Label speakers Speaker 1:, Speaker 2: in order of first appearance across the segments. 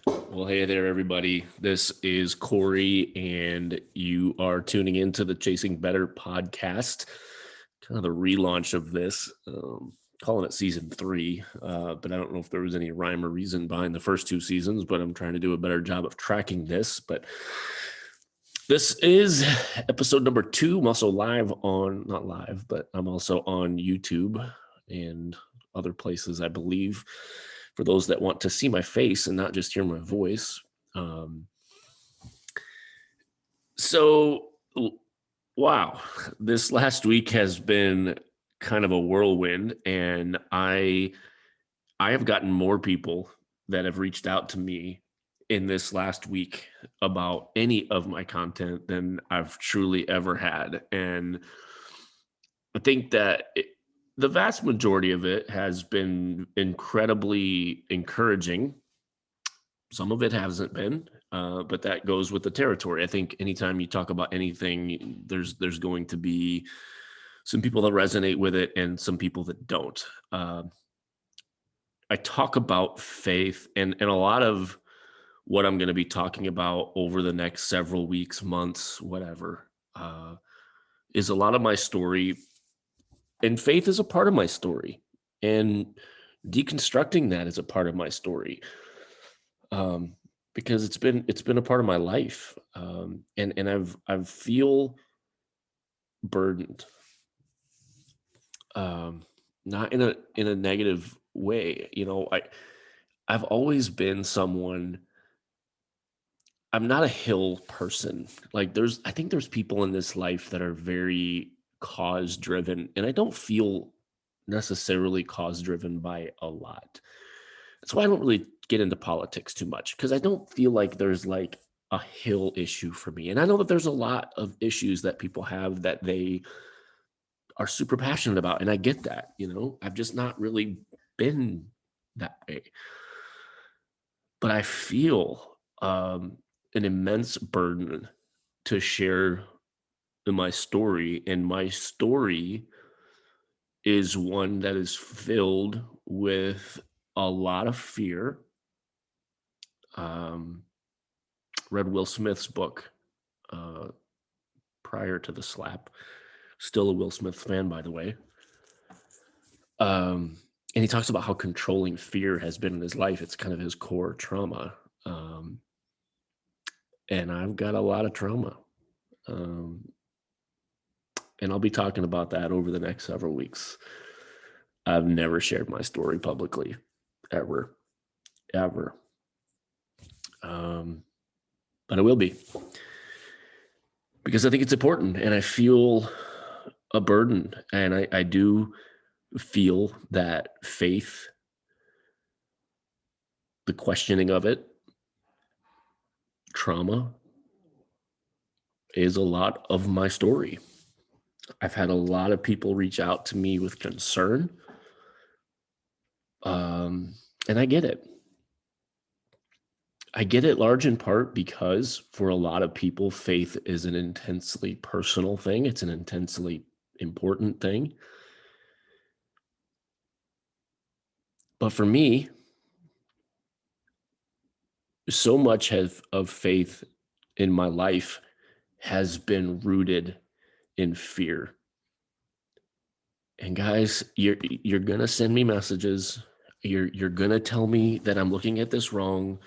Speaker 1: Well, hey there, everybody. This is Corey, and you are tuning into the Chasing Better podcast, kind of the relaunch of this, calling it season three. But I don't know if there was any rhyme or reason behind the first two seasons, but I'm trying to do a better job of tracking this. But this is episode number two. I'm also live on, not live, but I'm also on YouTube and other places, I believe, for those that want to see my face and not just hear my voice. Um, so, wow, this last week has been kind of a whirlwind, and I have gotten more people that have reached out to me in this last week about any of my content than I've truly ever had. And I think that the vast majority of it has been incredibly encouraging. Some of it hasn't been, but that goes with the territory. I think anytime you talk about anything, there's going to be some people that resonate with it and some people that don't. I talk about faith, and a lot of what I'm going to be talking about over the next several weeks, months, whatever, is a lot of my story, and faith is a part of my story, and deconstructing that is a part of my story, because it's been a part of my life, and I've feel burdened, um, not in a negative way. I've always been someone. I'm not a hill person. Like I think there's people in this life that are very cause driven, and I don't feel necessarily cause driven by a lot. That's why I don't really get into politics too much, because I don't feel like there's like a hill issue for me. And I know that there's a lot of issues that people have that they are super passionate about. And I get that, I've just not really been that way. But I feel an immense burden to share my story. And my story is one that is filled with a lot of fear. Um, Read Will Smith's book uh, prior to the slap. Still a Will Smith fan, by the way. And he talks about how controlling fear has been in his life. It's kind of his core trauma. Um, and I've got a lot of trauma. Um, and I'll be talking about that over the next several weeks. I've never shared my story publicly, ever, ever. But I will be, because I think it's important, and I feel a burden, and I do feel that faith, the questioning of it, trauma, is a lot of my story. I've had a lot of people reach out to me with concern, and I get it. I get it large in part because for a lot of people, faith is an intensely personal thing. It's an intensely important thing. But for me, so much of faith in my life has been rooted in fear. And guys, you're gonna send me messages. You're gonna tell me that I'm looking at this wrong,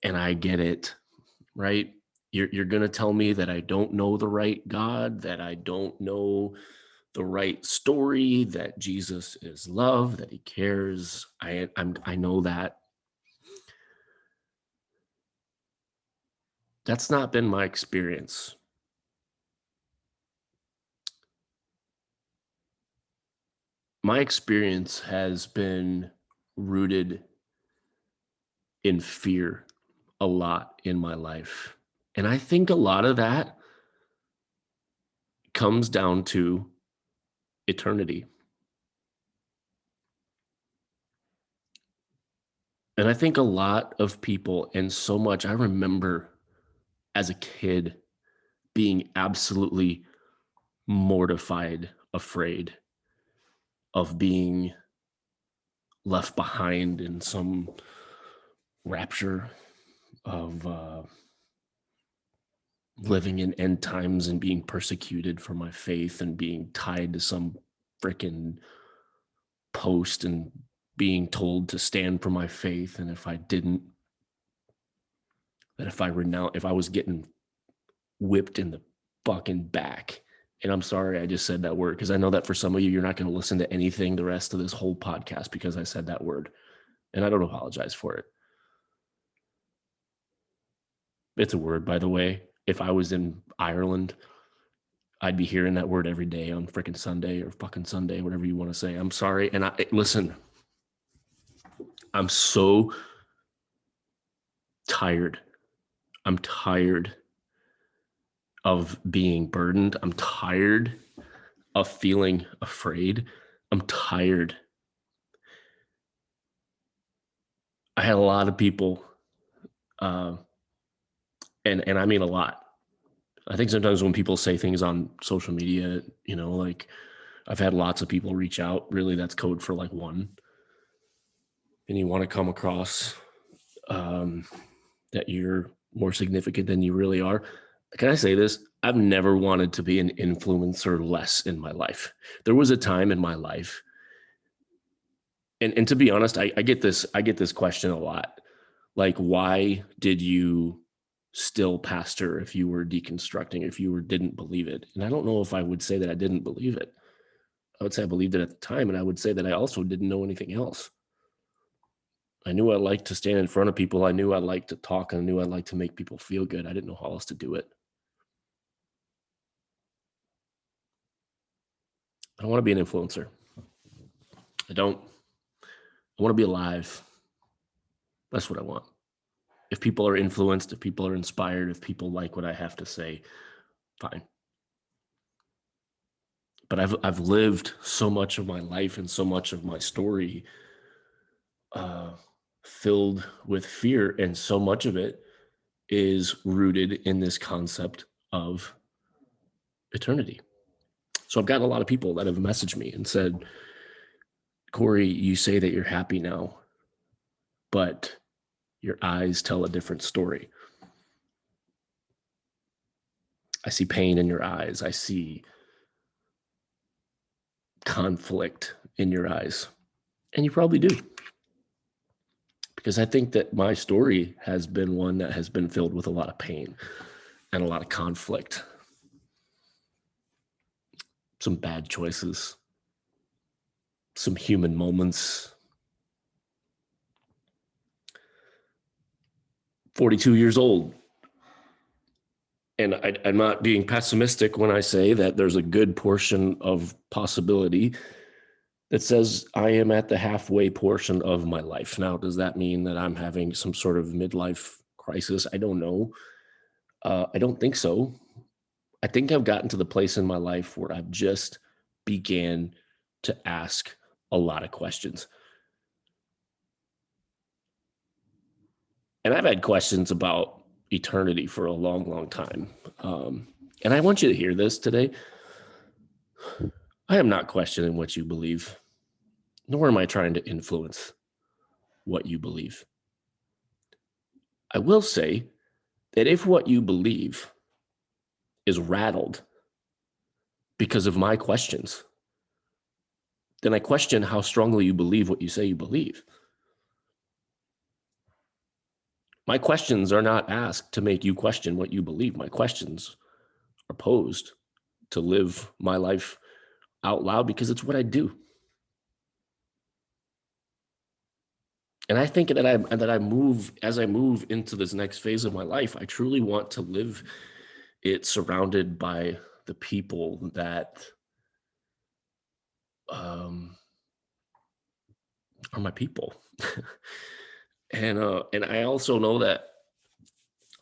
Speaker 1: and I get it, right? You're gonna tell me that I don't know the right God, that I don't know the right story, that Jesus is love, that he cares. I know that. That's not been my experience. My experience has been rooted in fear a lot in my life. And I think a lot of that comes down to eternity. And I think a lot of people, and so much, I remember as a kid being absolutely mortified, afraid of being left behind in some rapture of living in end times and being persecuted for my faith and being tied to some freaking post and being told to stand for my faith. And if I didn't, that if I was getting whipped in the fucking back. And I'm sorry I just said that word, because I know that for some of you, you're not going to listen to anything the rest of this whole podcast because I said that word. And I don't apologize for it. It's a word, by the way. If I was in Ireland, I'd be hearing that word every day on freaking Sunday or fucking Sunday, whatever you want to say. I'm sorry. And listen, I'm so tired. I'm tired of being burdened. I'm tired of feeling afraid. I'm tired. I had a lot of people, and I mean a lot. I think sometimes when people say things on social media, like I've had lots of people reach out. Really, that's code for like one. And you want to come across that you're more significant than you really are. Can I say this? I've never wanted to be an influencer less in my life. There was a time in my life, and to be honest, I get this question a lot. Like, why did you still pastor if you were deconstructing, if you didn't believe it? And I don't know if I would say that I didn't believe it. I would say I believed it at the time, and I would say that I also didn't know anything else. I knew I liked to stand in front of people. I knew I liked to talk, and I knew I liked to make people feel good. I didn't know how else to do it. I don't want to be an influencer. I don't. I want to be alive. That's what I want. If people are influenced, if people are inspired, if people like what I have to say, fine. But I've lived so much of my life and so much of my story filled with fear, and so much of it is rooted in this concept of eternity. So I've gotten a lot of people that have messaged me and said, Corey, you say that you're happy now, but your eyes tell a different story. I see pain in your eyes. I see conflict in your eyes. And you probably do. Because I think that my story has been one that has been filled with a lot of pain and a lot of conflict. Some bad choices, some human moments. 42 years old. And I'm not being pessimistic when I say that there's a good portion of possibility that says I am at the halfway portion of my life. Now, does that mean that I'm having some sort of midlife crisis? I don't know. I don't think so. I think I've gotten to the place in my life where I've just began to ask a lot of questions. And I've had questions about eternity for a long, long time. And I want you to hear this today. I am not questioning what you believe, nor am I trying to influence what you believe. I will say that if what you believe is rattled because of my questions, then I question how strongly you believe what you say you believe. My questions are not asked to make you question what you believe. My questions are posed to live my life out loud because it's what I do. And I think that I move as I move into this next phase of my life, I truly want to live it surrounded by the people that are my people. And I also know that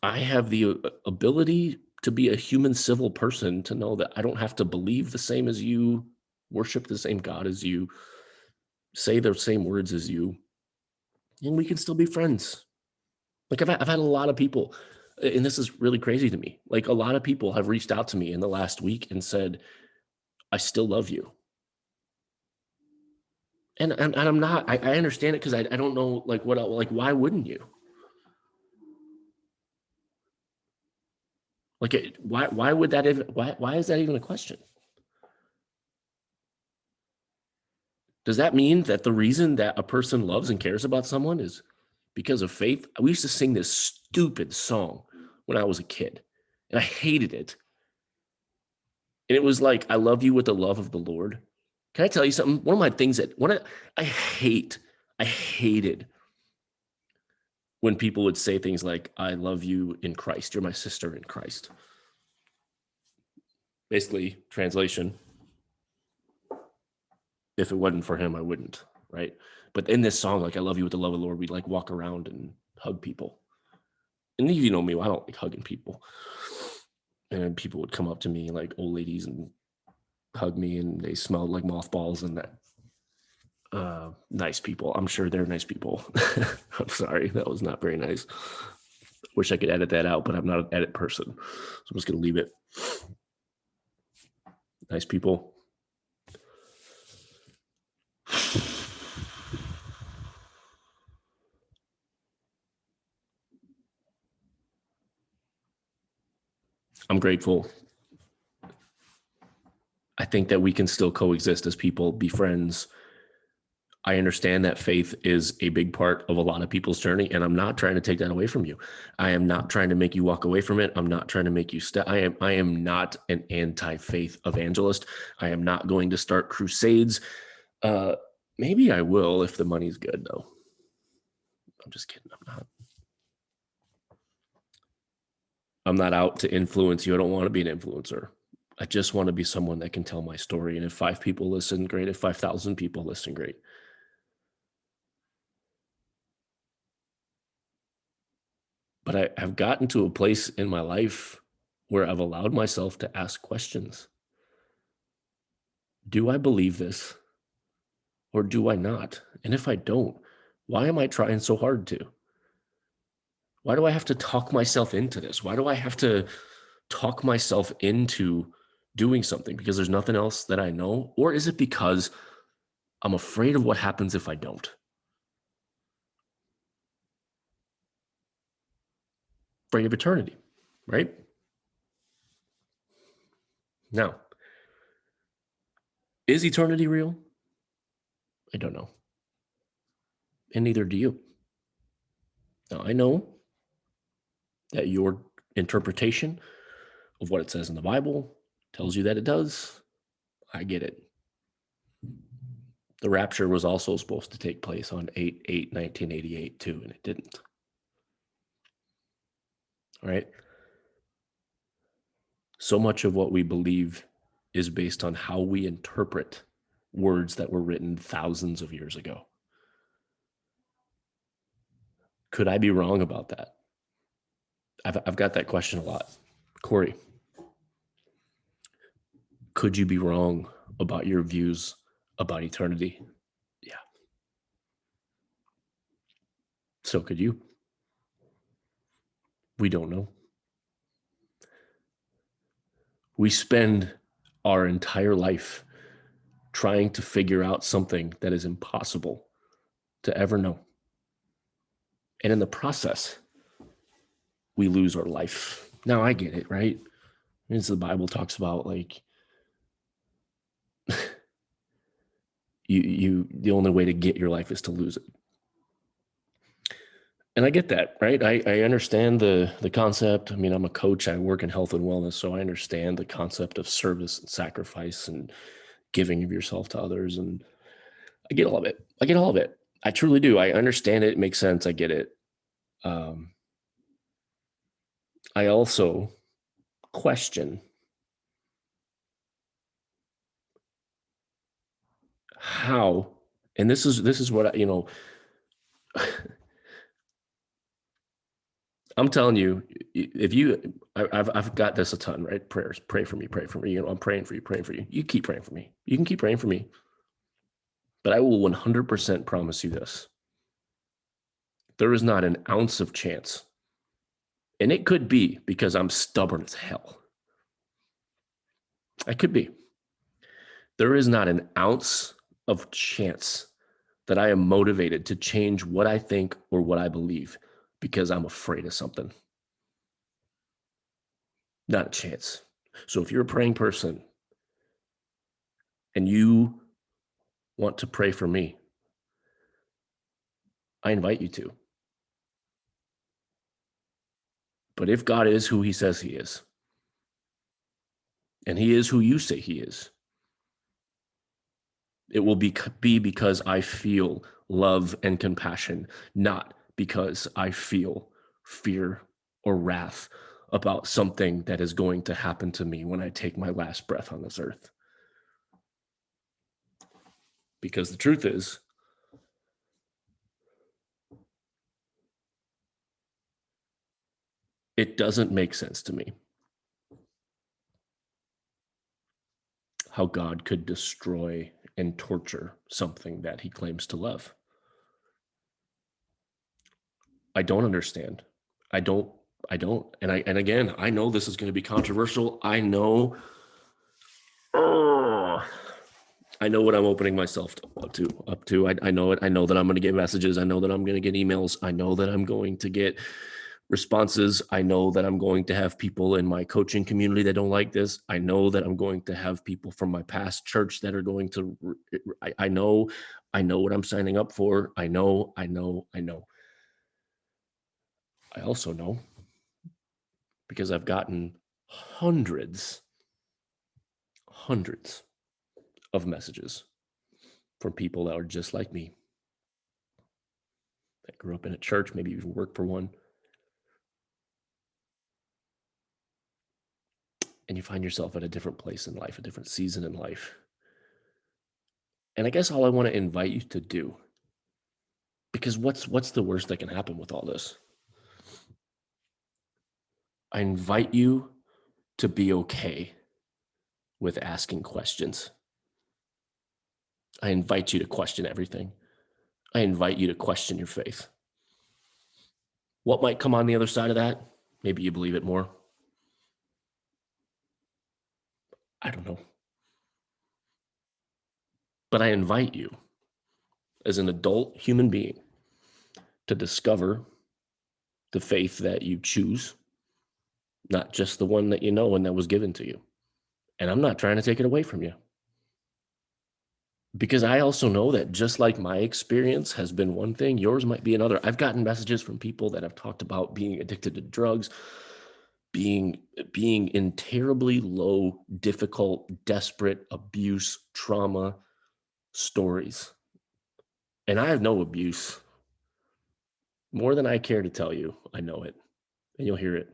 Speaker 1: I have the ability to be a human civil person, to know that I don't have to believe the same as you, worship the same God as you, say the same words as you, and we can still be friends. Like I've had a lot of people, and this is really crazy to me. Like a lot of people have reached out to me in the last week and said, I still love you. And I'm not, I understand it because I don't know like what, like, why wouldn't you? Like, why would that even, why is that even a question? Does that mean that the reason that a person loves and cares about someone is because of faith? We used to sing this stupid song when I was a kid, and I hated it. And it was like, I love you with the love of the Lord. Can I tell you something? One of my things that I hated when people would say things like, I love you in Christ. You're my sister in Christ. Basically, translation, if it wasn't for him, I wouldn't, right? But in this song, like, I love you with the love of the Lord, we'd like walk around and hug people. And you know me, I don't like hugging people. And people would come up to me, like old ladies, and hug me, and they smelled like mothballs and that. Nice people. I'm sure they're nice people. I'm sorry, that was not very nice. Wish I could edit that out, but I'm not an edit person, so I'm just gonna leave it. Nice people. I'm grateful. I think that we can still coexist as people, be friends. I understand that faith is a big part of a lot of people's journey, and I'm not trying to take that away from you. I am not trying to make you walk away from it. I'm not trying to make you I am not an anti-faith evangelist. I am not going to start crusades. Maybe I will if the money's good, though. I'm just kidding. I'm not out to influence you. I don't want to be an influencer. I just want to be someone that can tell my story. And if 5 people listen, great. If 5,000 people listen, great. But I've gotten to a place in my life where I've allowed myself to ask questions. Do I believe this or do I not? And if I don't, why am I trying so hard to? Why do I have to talk myself into this? Why do I have to talk myself into doing something because there's nothing else that I know? Or is it because I'm afraid of what happens if I don't? Afraid of eternity, right? Now, is eternity real? I don't know. And neither do you. Now, I know that your interpretation of what it says in the Bible tells you that it does. I get it. The rapture was also supposed to take place on 8/8/1988 too, and it didn't. All right. So much of what we believe is based on how we interpret words that were written thousands of years ago. Could I be wrong about that? I've got that question a lot. Corey, could you be wrong about your views about eternity? Yeah. So could you. We don't know. We spend our entire life trying to figure out something that is impossible to ever know. And in the process, we lose our life. Now I get it, right? As the Bible talks about, like, the only way to get your life is to lose it. And I get that, right? I understand the concept. I mean, I'm a coach. I work in health and wellness, so I understand the concept of service and sacrifice and giving of yourself to others. And I get all of it. I get all of it. I truly do. I understand it. It makes sense. I get it. I also question how, and this is what I'm telling you, if you, I've got this a ton, right? Prayers, pray for me, pray for me. I'm praying for you, praying for you. You keep praying for me. You can keep praying for me, but I will 100% promise you this: there is not an ounce of chance, and it could be because I'm stubborn as hell. I could be. There is not an ounce of chance that I am motivated to change what I think or what I believe because I'm afraid of something. Not a chance. So if you're a praying person and you want to pray for me, I invite you to. But if God is who he says he is, and he is who you say he is, it will be because I feel love and compassion, not because I feel fear or wrath about something that is going to happen to me when I take my last breath on this earth. Because the truth is, it doesn't make sense to me how God could destroy and torture something that he claims to love. I don't understand. I don't. I don't. And again, I know this is going to be controversial. I know. I know what I'm opening myself up to. I know it. I know that I'm going to get messages. I know that I'm going to get emails. I know that I'm going to get responses. I know that I'm going to have people in my coaching community that don't like this. I know that I'm going to have people from my past church that are going to, I know what I'm signing up for. I know. I also know because I've gotten hundreds of messages from people that are just like me, that grew up in a church, maybe even worked for one. And you find yourself at a different place in life, a different season in life. And I guess all I want to invite you to do, because what's the worst that can happen with all this? I invite you to be okay with asking questions. I invite you to question everything. I invite you to question your faith. What might come on the other side of that? Maybe you believe it more. I don't know. But I invite you as an adult human being to discover the faith that you choose, not just the one that you know and that was given to you. And I'm not trying to take it away from you, because I also know that just like my experience has been one thing, yours might be another. I've gotten messages from people that have talked about being addicted to drugs, being in terribly low, difficult, desperate abuse, trauma stories. And I have no abuse. More than I care to tell you, I know it, and you'll hear it.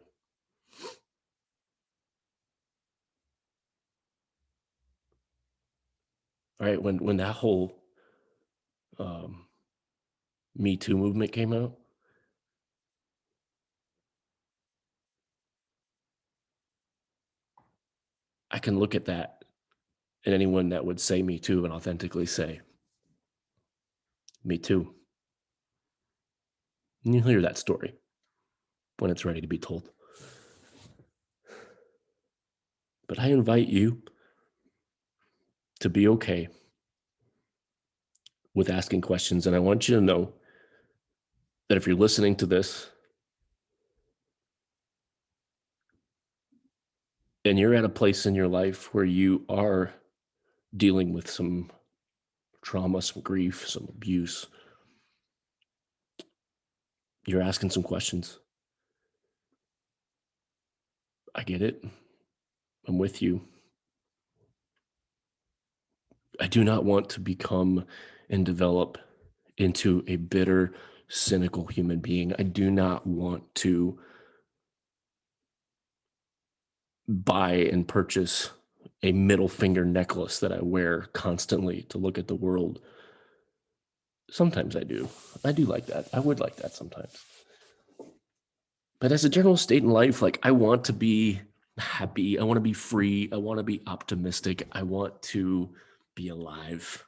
Speaker 1: All right, when that whole um, Me Too movement came out, I can look at that and anyone that would say Me Too and authentically say, Me Too. And you'll hear that story when it's ready to be told. But I invite you to be okay with asking questions. And I want you to know that if you're listening to this and you're at a place in your life where you are dealing with some trauma, some grief, some abuse, you're asking some questions. I get it. I'm with you. I do not want to become and develop into a bitter, cynical human being. I do not want to buy and purchase a middle finger necklace that I wear constantly to look at the world. Sometimes I do. I do like that. I would like that sometimes. But as a general state in life, like, I want to be happy. I want to be free. I want to be optimistic. I want to be alive.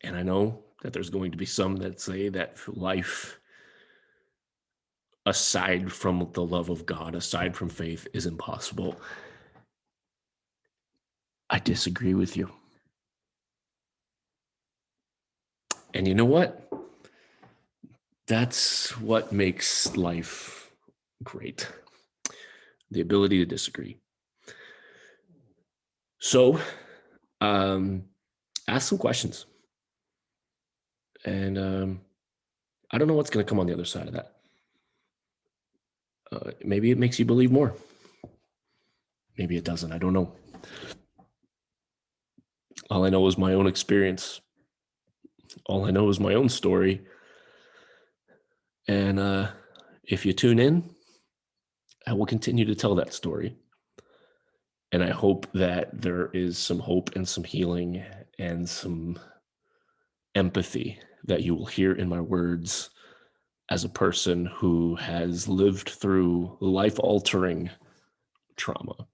Speaker 1: And I know that there's going to be some that say that life, aside from the love of God, aside from faith, is impossible. I disagree with you. And you know what? That's what makes life Great. The ability to disagree. So, ask some questions. And I don't know what's going to come on the other side of that. Maybe it makes you believe more. Maybe it doesn't. I don't know. All I know is my own experience. All I know is my own story. And if you tune in, I will continue to tell that story. And I hope that there is some hope and some healing and some empathy that you will hear in my words as a person who has lived through life-altering trauma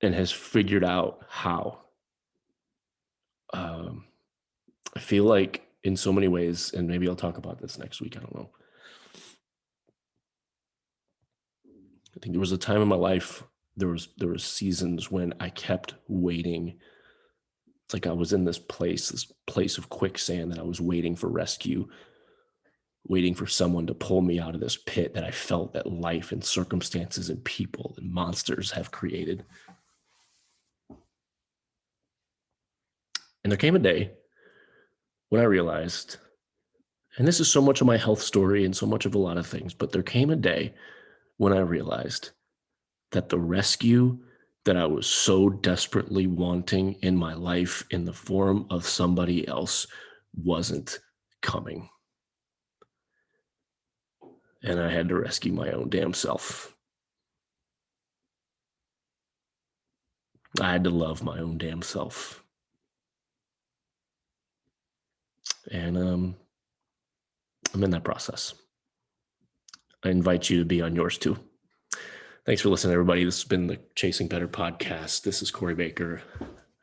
Speaker 1: and has figured out how. I feel like in so many ways, and maybe I'll talk about this next week, I don't know. I think there was a time in my life, there was seasons when I kept waiting. It's like I was in this place of quicksand that I was waiting for rescue, waiting for someone to pull me out of this pit that I felt that life and circumstances and people and monsters have created. And there came a day when I realized, and this is so much of my health story and so much of a lot of things, but there came a day when I realized that the rescue that I was so desperately wanting in my life in the form of somebody else wasn't coming. And I had to rescue my own damn self. I had to love my own damn self. And I'm in that process. I invite you to be on yours too. Thanks for listening, everybody. This has been the Chasing Better podcast. This is Corey Baker,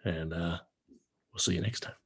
Speaker 1: and we'll see you next time.